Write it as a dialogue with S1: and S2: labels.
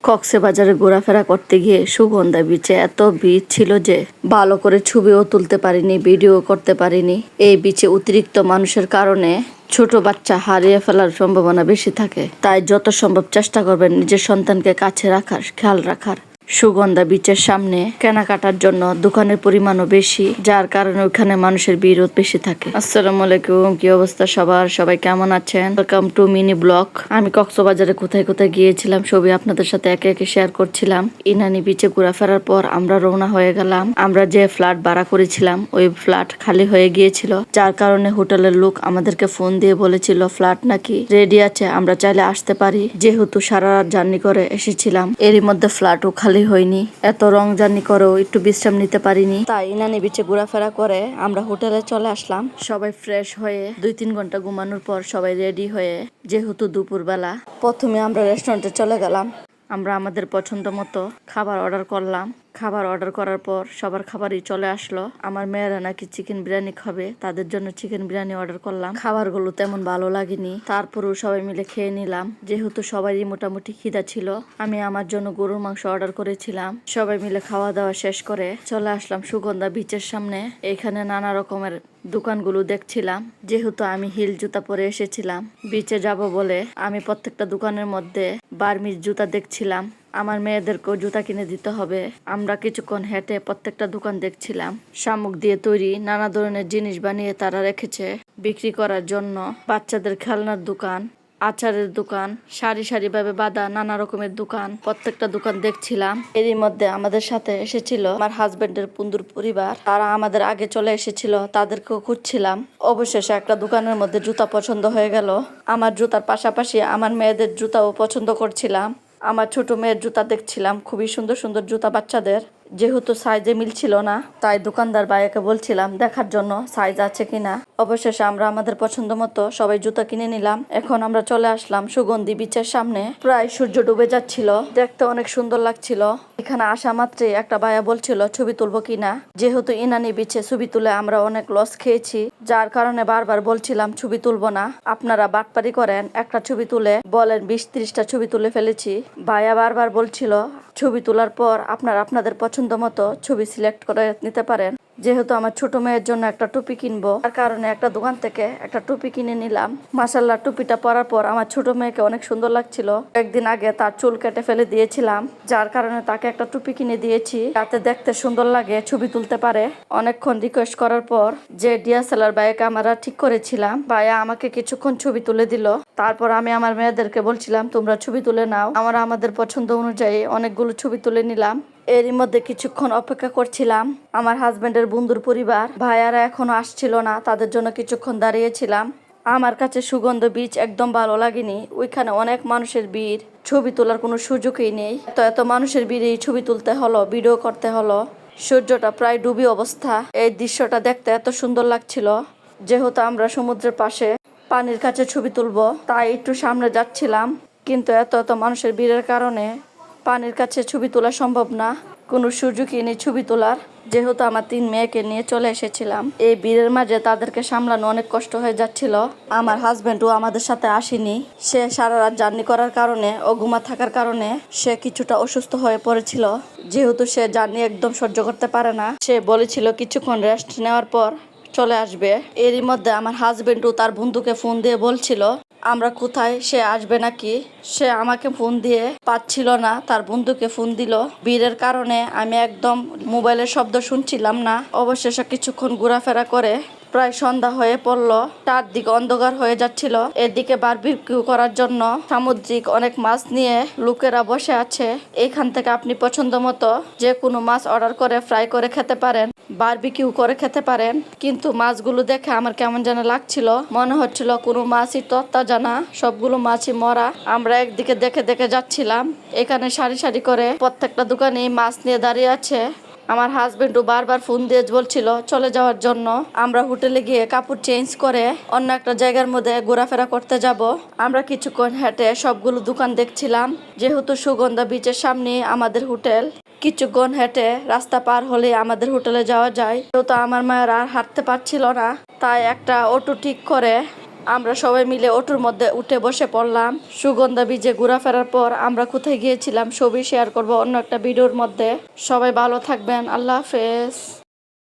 S1: কক্সবাজারে ঘোরাফেরা করতে গিয়ে সুগন্ধা বিচে এত ভিড় ছিল যে ভালো করে ছবিও তুলতে পারিনি, ভিডিও করতে পারিনি। এই বিচে অতিরিক্ত মানুষের কারণে ছোট বাচ্চা হারিয়ে ফেলার সম্ভাবনা বেশি থাকে। তাই যত সম্ভব চেষ্টা করবেন নিজের সন্তানকে কাছে রাখার, খেয়াল রাখার। সুগন্ধা বিচের সামনে কেনাকাটার জন্য দোকানের পরিমাণও বেশি, যার কারণে ওখানে মানুষের ভিড়ও বেশি থাকে। আসসালামু আলাইকুম, কি অবস্থা সবার? সবাই কেমন আছেন? Welcome to mini blog. আমি কক্সবাজারে কোথায় কোথায় গিয়েছিলাম সবই আপনাদের সাথে একে একে শেয়ার করছিলাম। ইনানি বিচে ঘোরাফেরার পর আমরা রওনা হয়ে গেলাম। আমরা যে ফ্ল্যাট ভাড়া করেছিলাম ওই ফ্ল্যাট খালি হয়ে গিয়েছিল, যার কারণে হোটেলের লোক আমাদেরকে ফোন দিয়ে বলেছিল ফ্ল্যাট নাকি রেডি আছে, আমরা চাইলে আসতে পারি। যেহেতু সারা রাত জার্নি করে এসেছিলাম, এরই মধ্যে ফ্ল্যাটও খালি হয়নি। এত রং জার্নি করেও একটু বিশ্রাম নিতে পারিনি। তাই ইনানি বিচে ঘোরাফেরা করে আমরা হোটেলে চলে আসলাম। সবাই ফ্রেশ হয়ে 2-3 ঘন্টা ঘুমানোর পর সবাই রেডি হয়ে, যেহেতু দুপুরবেলা, প্রথমে আমরা রেস্টুরেন্টে চলে গেলাম। আমরা আমাদের পছন্দ মতো খাবার অর্ডার করলাম। খাবার অর্ডার করার পর সবার খাবারই চলে আসলো। আমার মেয়েরা নাকি চিকেন বিরিয়ানি খাবে, তাদের জন্য চিকেন বিরিয়ানি অর্ডার করলাম। খাবারগুলো তেমন ভালো লাগেনি, তারপরেও সবাই মিলে খেয়ে নিলাম। যেহেতু সবারই মোটামুটি খিদা ছিল, আমি আমার জন্য গরুর মাংস অর্ডার করেছিলাম। সবাই মিলে খাওয়া দাওয়া শেষ করে চলে আসলাম সুগন্ধা বিচের সামনে। এখানে নানা রকমের দোকানগুলো দেখছিলাম। যেহেতু আমি হিল জুতা পরে এসেছিলাম বিচে যাব বলে, আমি প্রত্যেকটা দোকানের মধ্যে বার্মিজ জুতা দেখছিলাম। আমার মেয়েদেরকেও জুতা কিনে দিতে হবে। আমরা কিছুক্ষণ হেঁটে প্রত্যেকটা দোকান দেখছিলাম। শামুক দিয়ে তৈরি নানা ধরনের জিনিস বানিয়ে তারা রেখেছে বিক্রি করার জন্য। বাচ্চাদের খেলনার দোকান, আচারের দোকান, সারি সারি ভাবে বাঁধা নানা রকমের দোকান, প্রত্যেকটা দোকান দেখছিলাম। এরই মধ্যে আমাদের সাথে এসেছিল আমার হাজবেন্ডের বন্ধুর পরিবার, তারা আমাদের আগে চলে এসেছিল, তাদেরকেও খুঁজছিলাম। অবশেষে একটা দোকানের মধ্যে জুতা পছন্দ হয়ে গেল। আমার জুতার পাশাপাশি আমার মেয়েদের জুতাও পছন্দ করছিলাম। আমার ছোট মেয়ের জুতা দেখছিলাম, খুবই সুন্দর সুন্দর জুতা বাচ্চাদের। যেহেতু সাইজে মিলছিল না, তাই দোকানদার ভাইয়াকে বলছিলাম দেখার জন্য সাইজ আছে কিনা। অবশেষে আমরা আমাদের পছন্দ মতো সবাই জুতা কিনে নিলাম। এখন আমরা চলে আসলাম সুগন্ধি বিচের সামনে। প্রায় সূর্য ডুবে যাচ্ছিল, দেখতে অনেক সুন্দর লাগছিল। এখানে আসা মাত্রই একটা ভাইয়া বলছিল ছবি তুলবো কিনা। যেহেতু ইনানি বিচে ছবি তুলে আমরা অনেক লস খেয়েছি, যার কারণে বারবার বলছিলাম ছবি তুলবো না। আপনারা বাটপারি করেন, একটা ছবি তুলে বলেন 20-30টা ছবি তুলে ফেলেছি। ভাইয়া বারবার বলছিল ছবি তোলার পর আপনারা আপনাদের পছন্দ মতো ছবি সিলেক্ট করে নিতে পারেন। যেহেতু আমার ছোট মেয়ের জন্য একটা টুপি কিনবো, তার কারণে একটা দোকান থেকে একটা টুপি কিনে নিলাম। মাশাআল্লাহ, টুপিটা পরার পর আমার ছোট মেয়েকে অনেক সুন্দর লাগছিল। একদিন আগে তার চুল কেটে ফেলে দিয়েছিলাম, যার কারণে তাকে একটা টুপি কিনে দিয়েছি, যাতে দেখতে সুন্দর লাগে, ছবি তুলতে পারে। অনেকক্ষণ রিকোয়েস্ট করার পর যে ডিএসএলআর ভাইয়াকে আমরা ঠিক করেছিলাম, ভাইয়া আমাকে কিছুক্ষণ ছবি তুলে দিল। তারপর আমি আমার মেয়েদেরকে বলছিলাম তোমরা ছবি তুলে নাও। আমরা আমাদের পছন্দ অনুযায়ী অনেকগুলো ছবি তুলে নিলাম। এরই মধ্যে কিছুক্ষণ অপেক্ষা করছিলাম আমার হাজবেন্ডের বন্ধুর পরিবার, ভাইয়ারা এখনো আসছিল না, তাদের জন্য কিছুক্ষণ দাঁড়িয়েছিলাম। আমার কাছে সুগন্ধ বিচ একদম ভালো লাগেনি। ওইখানে অনেক মানুষের ভিড়, ছবি তোলার কোনো সুযোগই নেই। এত মানুষের ভিড়েই ছবি তুলতে হলো, ভিডিও করতে হলো। সূর্যটা প্রায় ডুবি অবস্থা। এই দৃশ্যটা দেখতে এত সুন্দর লাগছিল। যেহেতু আমরা সমুদ্রের পাশে পানির কাছে ছবি তুলবো, তাই একটু সামনে যাচ্ছিলাম, কিন্তু এত মানুষের ভিড়ের কারণে পানির কাছে ছবি তোলা সম্ভব না, কোনো সুযোগই নেই ছবি তোলার। যেহেতু আমার 3 মেয়েকে নিয়ে চলে এসেছিলাম, এই ভিড়ের মাঝে তাদেরকে সামলানো অনেক কষ্ট হয়ে যাচ্ছিল। আমার হাজবেন্ডও আমাদের সাথে আসেনি, সে সারা রাত জার্নি করার কারণে ও ঘুমা থাকার কারণে সে কিছুটা অসুস্থ হয়ে পড়েছিল। যেহেতু সে জার্নি একদম সহ্য করতে পারে না, সে বলেছিল কিছুক্ষণ রেস্ট নেওয়ার পর চলে আসবে। এরই মধ্যে আমার হাজবেন্ডও তার বন্ধুকে ফোন দিয়ে বলছিল আমরা কোথায়, সে আসবে নাকি। সে আমাকে ফোন দিয়ে পাচ্ছিল না, তার বন্ধুকে ফোন দিল। ভিড়ের কারণে আমি একদম মোবাইলের শব্দ শুনছিলাম না। অবশেষে কিছুক্ষণ ঘোরাফেরা করে প্রায় সন্ধ্যা হয়ে পড়লো, চারদিকে অন্ধকার হয়ে যাচ্ছিল। এদিকে বারবিকিউ করার জন্য সামুদ্রিক অনেক মাছ নিয়ে লোকেরা বসে আছে। এখান থেকে আপনি পছন্দ মতো যে কোনো মাছ অর্ডার করে ফ্রাই করে খেতে পারেন, বারবিকিউ করে খেতে পারেন। কিন্তু মাছগুলো দেখে আমার কেমন যেন লাগছিল, মনে হচ্ছিল কোনো মাছই তরতাজা না, সবগুলো মাছই মরা। আমরা একদিকে দেখে দেখে যাচ্ছিলাম। এখানে সারি সারি করে প্রত্যেকটা দোকানে মাছ নিয়ে দাঁড়িয়ে আছে। আমার হাজবেন্ডও বারবার ফোন দিয়ে বলছিল চলে যাওয়ার জন্য। আমরা হোটেলে গিয়ে কাপড় চেঞ্জ করে অন্য একটা জায়গার মধ্যে ঘোরাফেরা করতে যাব। আমরা কিছুক্ষণ হেঁটে সবগুলো দোকান দেখছিলাম। যেহেতু সুগন্ধা বিচের সামনে আমাদের হোটেল, কিছুক্ষণ হেঁটে রাস্তা পার হলে আমাদের হোটেলে যাওয়া যায়। তো আমার মায়ের আর হাঁটতে পারছিল না, তাই একটা অটো ঠিক করে আমরা সবাই মিলে অটোর মধ্যে উঠে বসে পড়লাম। সুগন্ধা বিচে ঘোরাফেরার পর আমরা কোথায় গিয়েছিলাম সবই শেয়ার করব অন্য একটা ভিডিওর মধ্যে। সবাই ভালো থাকবেন, আল্লাহ হাফেজ।